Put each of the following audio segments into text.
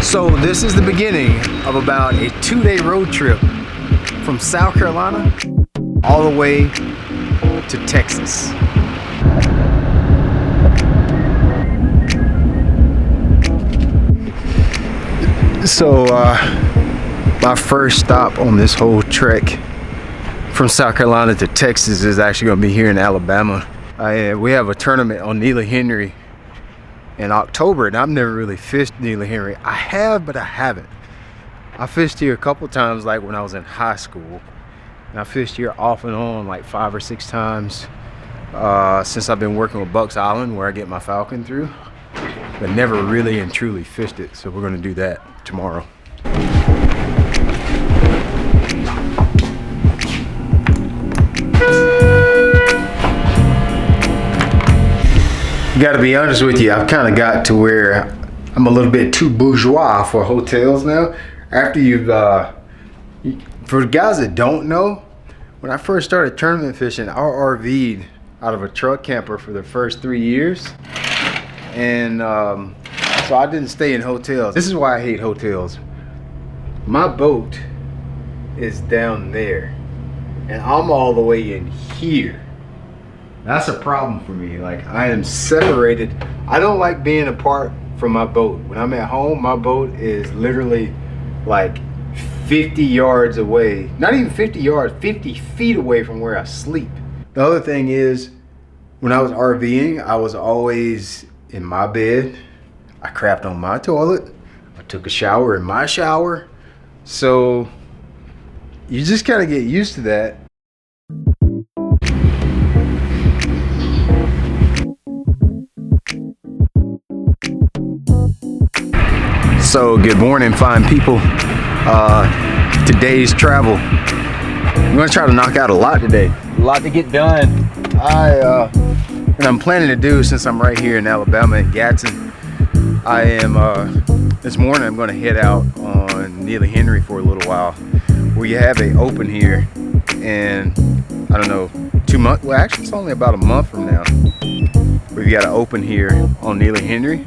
So this is the beginning of about a 2-day road trip from South Carolina all the way to Texas. So my first stop on this whole trek from South Carolina to Texas is actually going to be here in Alabama. We have a tournament on Neely Henry in October, and I've never really fished Neely Henry. I have, but I haven't. I fished here a couple times, like when I was in high school, and I fished here off and on like 5 or 6 times since I've been working with Bucks Island, where I get my falcon through, but never really and truly fished it. So we're going to do that tomorrow. Gotta be honest with you, I've kind of got to where I'm a little bit too bourgeois for hotels now. After for the guys that don't know, when I first started tournament fishing, I RV'd out of a truck camper for the first 3 years. And so I didn't stay in hotels. This is why I hate hotels. My boat is down there, and I'm all the way in here. That's a problem for me. Like, I am separated. I don't like being apart from my boat. When I'm at home, my boat is literally like 50 yards away. Not even 50 yards, 50 feet away from where I sleep. The other thing is, when I was RVing, I was always in my bed. I crapped on my toilet. I took a shower in my shower. So you just kind of get used to that. So good morning, fine people. Today's travel, I'm gonna try to knock out a lot today. A lot to get done. And I'm planning to do, since I'm right here in Alabama in Gadsden, I am this morning I'm gonna head out on Neely Henry for a little while. We have a open here, and I don't know, 2 months. Well, actually, it's only about a month from now. We've got an open here on Neely Henry.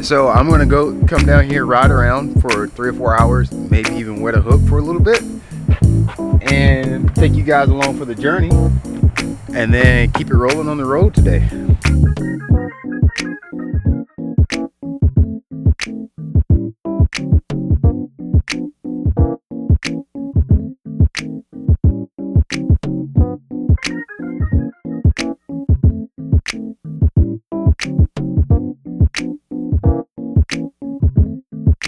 So I'm gonna come down here, ride around for 3 or 4 hours, maybe even wet a hook for a little bit, and take you guys along for the journey, and then keep it rolling on the road today.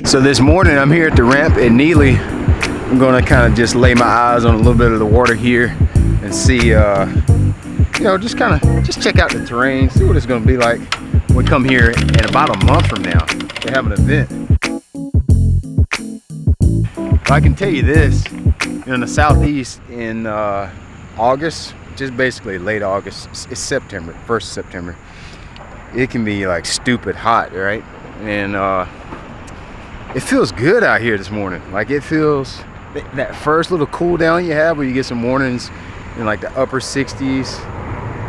So this morning I'm here at the ramp in Neely. I'm gonna kind of just lay my eyes on a little bit of the water here and see, you know, just check out the terrain, see what it's gonna be like when we come here in about a month from now to have an event. But I can tell you this, in the southeast in August, which is basically late August, it's September, 1st September, it can be like stupid hot, right? And it feels good out here this morning. Like, it feels, that first little cool down you have where you get some mornings in like the upper 60s,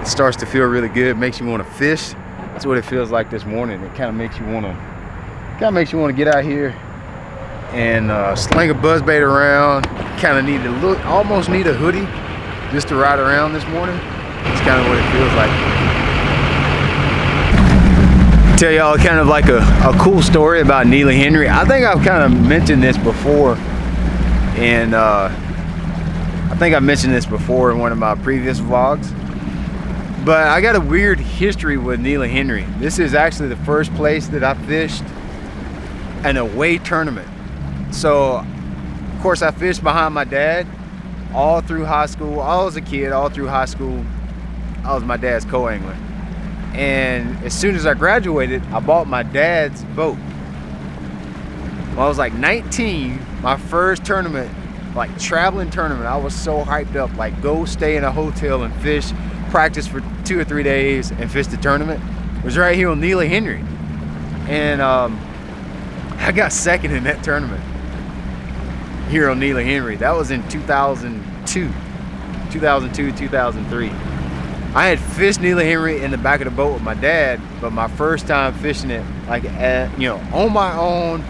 it starts to feel really good, makes you want to fish. That's what it feels like this morning. It kind of makes you want to get out here and sling a buzzbait around. Kind of need almost need a hoodie just to ride around this morning. It's kind of what it feels like. Tell y'all kind of like a cool story about Neely Henry. I think I've kind of mentioned this before, and I think I mentioned this before in one of my previous vlogs, but I got a weird history with Neely Henry. This is actually the first place that I fished an away tournament. So of course I fished behind my dad all through high school. I was a kid all through high school. I was my dad's co-angler. And as soon as I graduated, I bought my dad's boat. When I was like 19, my first tournament, like traveling tournament, I was so hyped up, like go stay in a hotel and fish, practice for 2 or 3 days and fish the tournament. It was right here on Neely Henry. And I got second in that tournament here on Neely Henry. That was in 2002, 2003. I had fished Neely Henry in the back of the boat with my dad, but my first time fishing it, like, you know, on my own,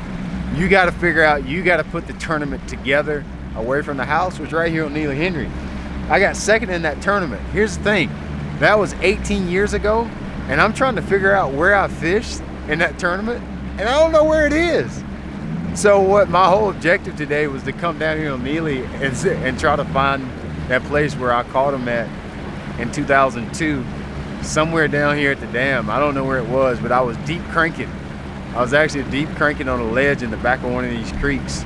You got to figure out, you got to put the tournament together away from the house, which right here on Neely Henry. I got second in that tournament. Here's the thing, that was 18 years ago, and I'm trying to figure out where I fished in that tournament, and I don't know where it is. So what my whole objective today was to come down here on Neely and try to find that place where I caught them at in 2002, somewhere down here at the dam. I don't know where it was, but I was deep cranking. I was actually deep cranking on a ledge in the back of one of these creeks.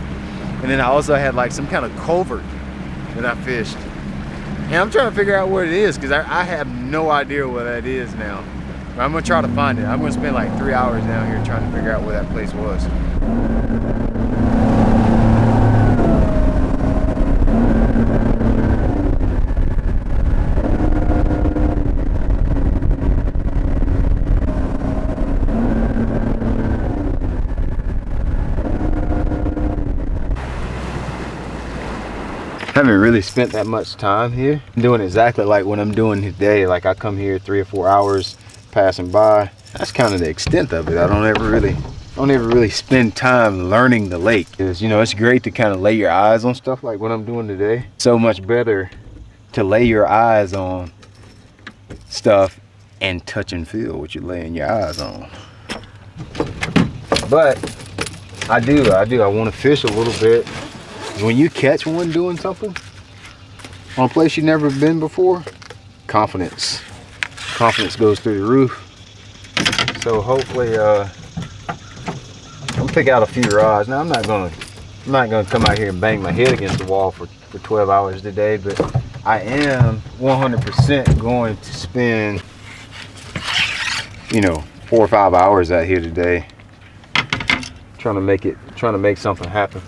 And then I also had like some kind of culvert that I fished. And I'm trying to figure out what it is, because I have no idea what that is now. But I'm gonna try to find it. I'm gonna spend like 3 hours down here trying to figure out where that place was. I haven't really spent that much time here. I'm doing exactly like what I'm doing today. Like I come here 3 or 4 hours passing by. That's kind of the extent of it. I don't ever really spend time learning the lake. Because, you know, it's great to kind of lay your eyes on stuff like what I'm doing today. So much better to lay your eyes on stuff and touch and feel what you're laying your eyes on. But I want to fish a little bit. When you catch one doing something on a place you've never been before, confidence goes through the roof. So hopefully I'm gonna pick out a few rods. Now I'm not gonna come out here and bang my head against the wall for 12 hours today, but I am 100% going to spend, you know, 4 or 5 hours out here today trying to make something happen.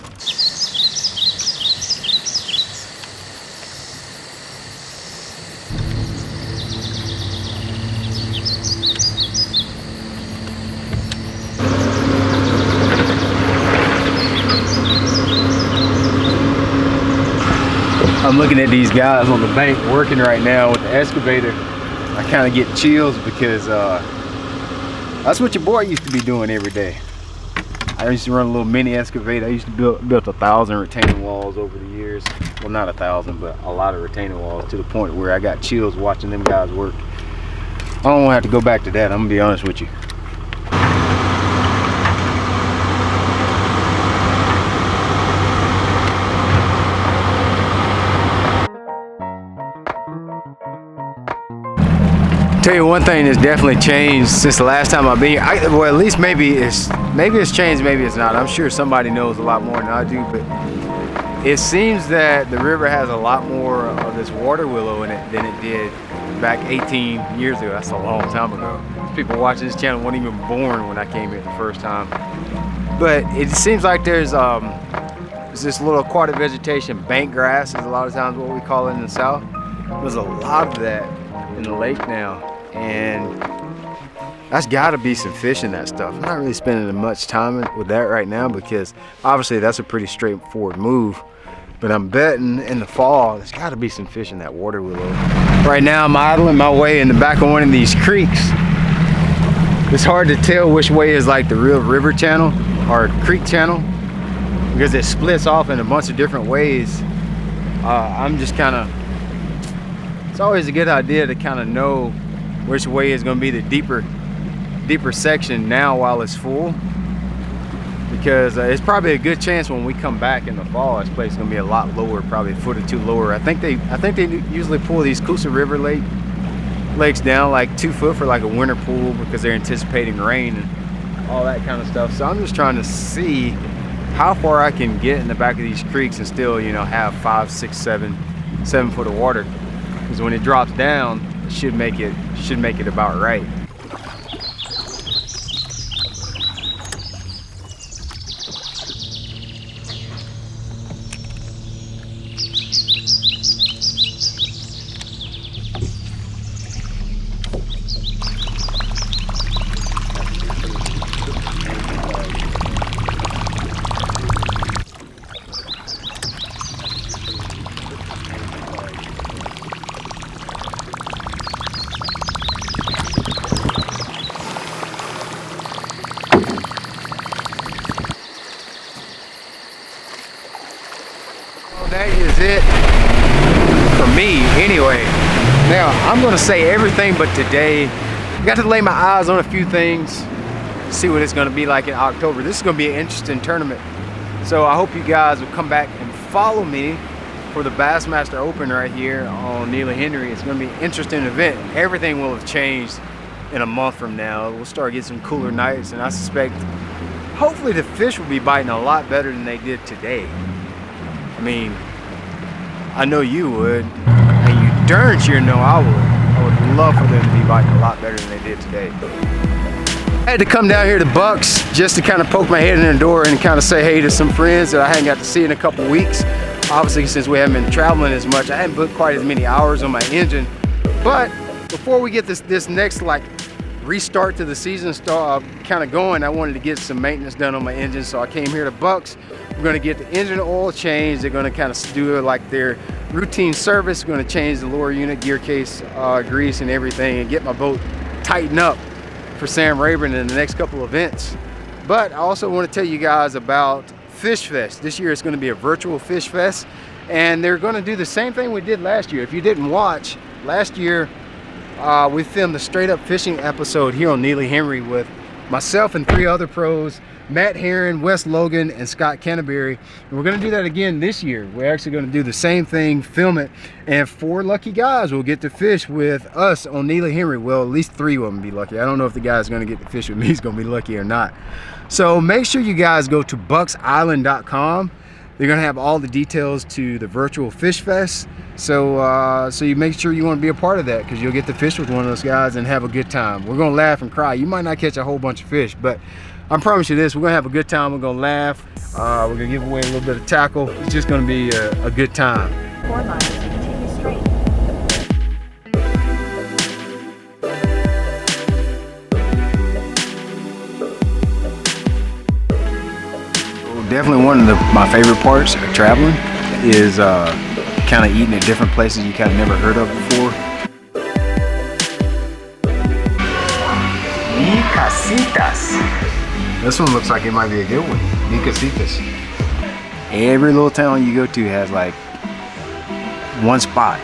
I'm looking at these guys on the bank working right now with the excavator. I kind of get chills because that's what your boy used to be doing every day. I used to run a little mini excavator. I used to build 1,000 retaining walls over the years. Well, not 1,000, but a lot of retaining walls, to the point where I got chills watching them guys work. I don't want to have to go back to that. I'm gonna be honest with you. Tell you one thing that's definitely changed since the last time I've been here. Well, at least maybe it's changed, maybe it's not. I'm sure somebody knows a lot more than I do, but it seems that the river has a lot more of this water willow in it than it did back 18 years ago. That's a long time ago. People watching this channel weren't even born when I came here the first time. But it seems like there's this little aquatic vegetation, bank grass is a lot of times what we call it in the south. There's a lot of that in the lake now, and that's got to be some fish in that stuff. I'm not really spending much time with that right now because obviously that's a pretty straightforward move, but I'm betting in the fall there's got to be some fish in that water willow. Right now I'm idling my way in the back of one of these creeks. It's hard to tell which way is like the real river channel or creek channel because it splits off in a bunch of different ways. I'm just kind of, it's always a good idea to kind of know which way is going to be the deeper section now while it's full, because it's probably a good chance when we come back in the fall this place is going to be a lot lower, probably a foot or two lower. I think they usually pull these Coosa River lakes down like 2 foot for like a winter pool because they're anticipating rain and all that kind of stuff. So I'm just trying to see how far I can get in the back of these creeks and still, you know, have 5, 6, 7 foot of water. Because when it drops down, it should make it about right. it for me anyway. Now, I'm gonna say everything but today. Got to lay my eyes on a few things, see what it's gonna be like in October. This is gonna be an interesting tournament. So I hope you guys will come back and follow me for the Bassmaster Open right here on Neely Henry. It's gonna be an interesting event. Everything will have changed in a month from now. We'll start getting some cooler nights, and I suspect hopefully the fish will be biting a lot better than they did today. I mean, I know you would, and you darn sure know I would. I would love for them to be biting a lot better than they did today. I had to come down here to Bucks just to kind of poke my head in the door and kind of say hey to some friends that I hadn't got to see in a couple weeks. Obviously, since we haven't been traveling as much, I hadn't put quite as many hours on my engine. But before we get this next like restart to the season start kind of going, I wanted to get some maintenance done on my engine, so I came here to Bucks. We're going to get the engine oil changed. They're going to kind of do like their routine service. We're going to change the lower unit gear case grease and everything, and get my boat tightened up for Sam Rayburn in the next couple events. But I also want to tell you guys about Fish Fest. This year it's going to be a virtual Fish Fest, and they're going to do the same thing we did last year. If you didn't watch, last year we filmed a straight up fishing episode here on Neely Henry with myself and 3 other pros, Matt Herron, Wes Logan, and Scott Canterbury. And we're going to do that again this year. We're actually going to do the same thing, film it, and 4 lucky guys will get to fish with us on Neely Henry. Well, at least 3 of them will be lucky. I don't know if the guy's going to get to fish with me is going to be lucky or not. So make sure you guys go to bucksisland.com. They're going to have all the details to the virtual Fish Fest. So so you make sure you want to be a part of that, because you'll get to fish with one of those guys and have a good time. We're going to laugh and cry. You might not catch a whole bunch of fish, but I promise you this, we're going to have a good time. We're going to laugh. We're going to give away a little bit of tackle. It's just going to be a good time. 4 miles, continue straight. Definitely one of my favorite parts of traveling is kind of eating at different places you kind of never heard of before. Mikucitas. This one looks like it might be a good one. Mikucitas. Every little town you go to has like one spot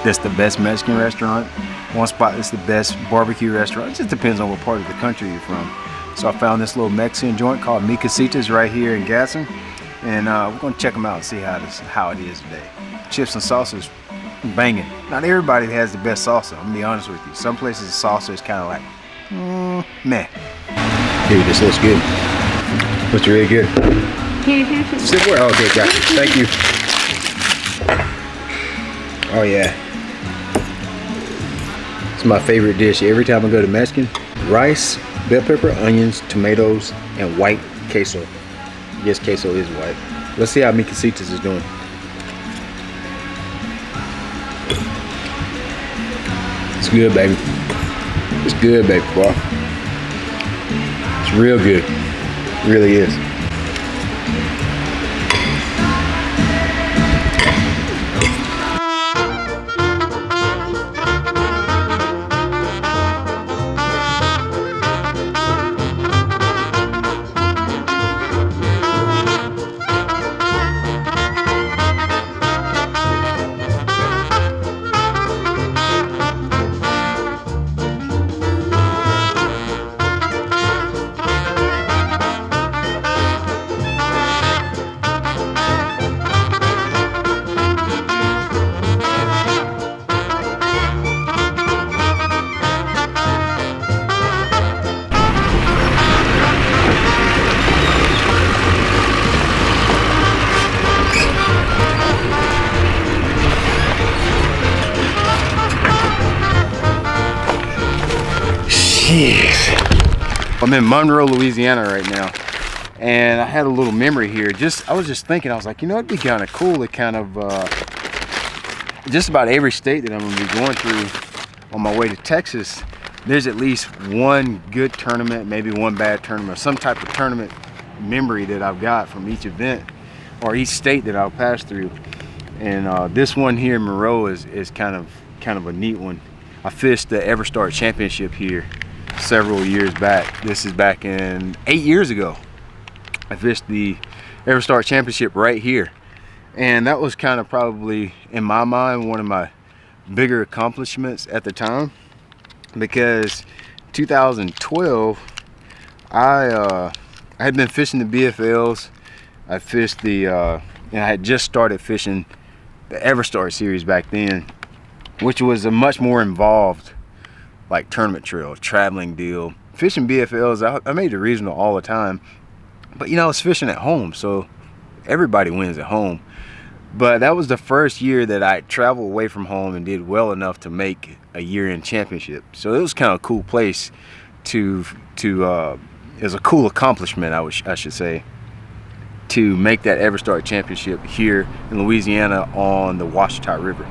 that's the best Mexican restaurant, one spot that's the best barbecue restaurant. It just depends on what part of the country you're from. So I found this little Mexican joint called Mikucitas right here in Gaston, and we're gonna check them out and see how it is today. Chips and salsa's banging. Not everybody has the best salsa, I'm gonna be honest with you. Some places the salsa is kind of like, meh. Dude, this looks good. Looks really good. Sit where? Oh, okay, got you. Thank you. Oh yeah. It's my favorite dish. Every time I go to Mexican, rice, bell pepper, onions, tomatoes, and white queso. Yes, queso is white. Let's see how Mikucitas is doing. It's good, baby. It's good, baby, boy. It's real good. It really is. I'm in Monroe, Louisiana right now, and I had a little memory here. I was just thinking, I was like, you know, it'd be kind of cool to kind of just about every state that I'm gonna be going through on my way to Texas, there's at least one good tournament, maybe one bad tournament, some type of tournament memory that I've got from each event or each state that I'll pass through. And this one here in Monroe is kind of a neat one. I fished the EverStart Championship here several years back. This is back in 8 years ago. I fished the EverStart Championship right here, And that was kind of probably, in my mind, one of my bigger accomplishments at the time, because 2012 I had been fishing the BFLs. I fished and I had just started fishing the Everstart series back then, which was a much more involved like tournament trail, traveling deal. Fishing BFLs, I made it reasonable all the time, but you know, I was fishing at home, so everybody wins at home. But that was the first year that I traveled away from home and did well enough to make a year-end championship. So it was kind of a cool place it was a cool accomplishment, I should say, to make that Everstart championship here in Louisiana on the Washita River.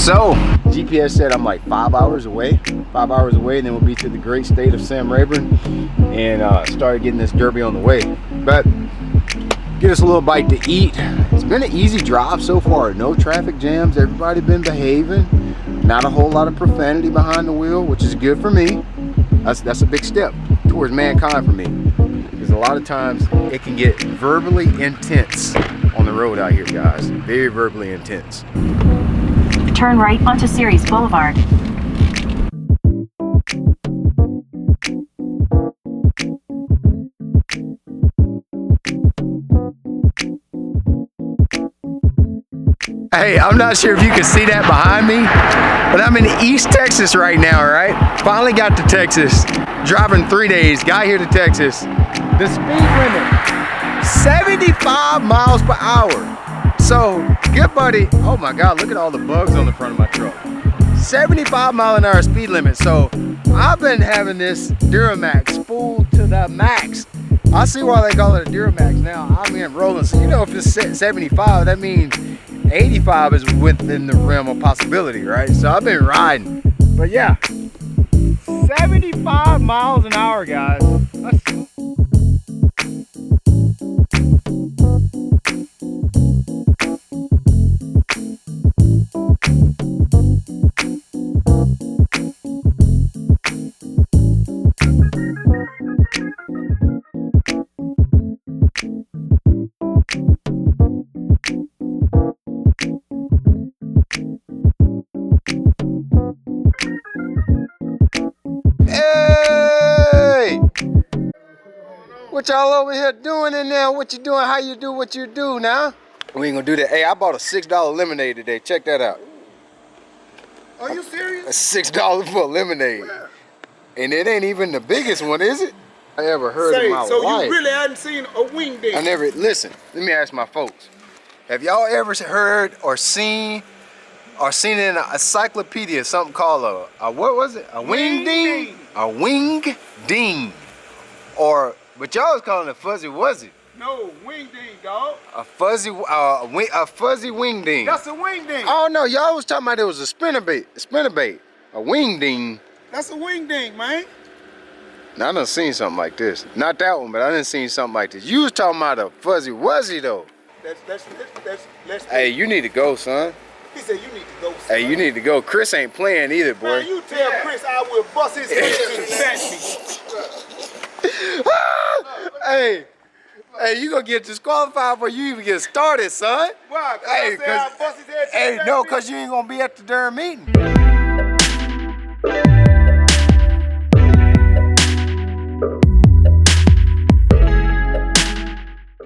So GPS said I'm like 5 hours away, and then we'll be to the great state of Rayburn and start getting this derby on the way. But get us a little bite to eat. It's been an easy drive so far, no traffic jams, everybody been behaving, not a whole lot of profanity behind the wheel, which is good for me. That's a big step towards mankind for me, because a lot of times it can get verbally intense on the road out here, guys. Very verbally intense. Turn right onto Ceres Boulevard. Hey, I'm not sure if you can see that behind me, but I'm in East Texas right now, right? Finally got to Texas. Driving 3 days, got here to Texas. The speed limit, 75 miles per hour. So, good buddy, oh my God, look at all the bugs on the front of my truck. 75-mile-an-hour speed limit. So, I've been having this Duramax spooled to the max. I see why they call it a Duramax now. I'm in rolling. So, you know, if it's 75, that means 85 is within the realm of possibility, right? So, I've been riding. But yeah, 75 miles an hour, guys. Hey! What y'all over here doing in there? What you doing? How you do what you do now? We ain't gonna do that. Hey, I bought a $6 lemonade today. Check that out. Are you serious? $6 for a lemonade. Where? And it ain't even the biggest one, is it? I ever heard in my so life. you really hadn't seen a wing ding? I never, listen, let me ask my folks. Have y'all ever heard or seen in an encyclopedia something called a what was it? A wing ding? A wing ding. But y'all was calling it a fuzzy wuzzy. No, wing ding, dog. A fuzzy wing ding. That's a wing ding. Oh no, y'all was talking about it was a spinnerbait. A wing ding. That's a wing ding, man. Now I done seen something like this. Not that one, but I done seen something like this. You was talking about a fuzzy wuzzy though. Let's Hey, you need to go, son. He said you need to go, son. Hey, you need to go. Chris ain't playing either, boy. Man, you tell Chris I will bust his head to Hey, you gonna get disqualified before you even get started, son. Why? Hey, I said I bust his head to hey, no, cause you ain't gonna be at the darn meeting.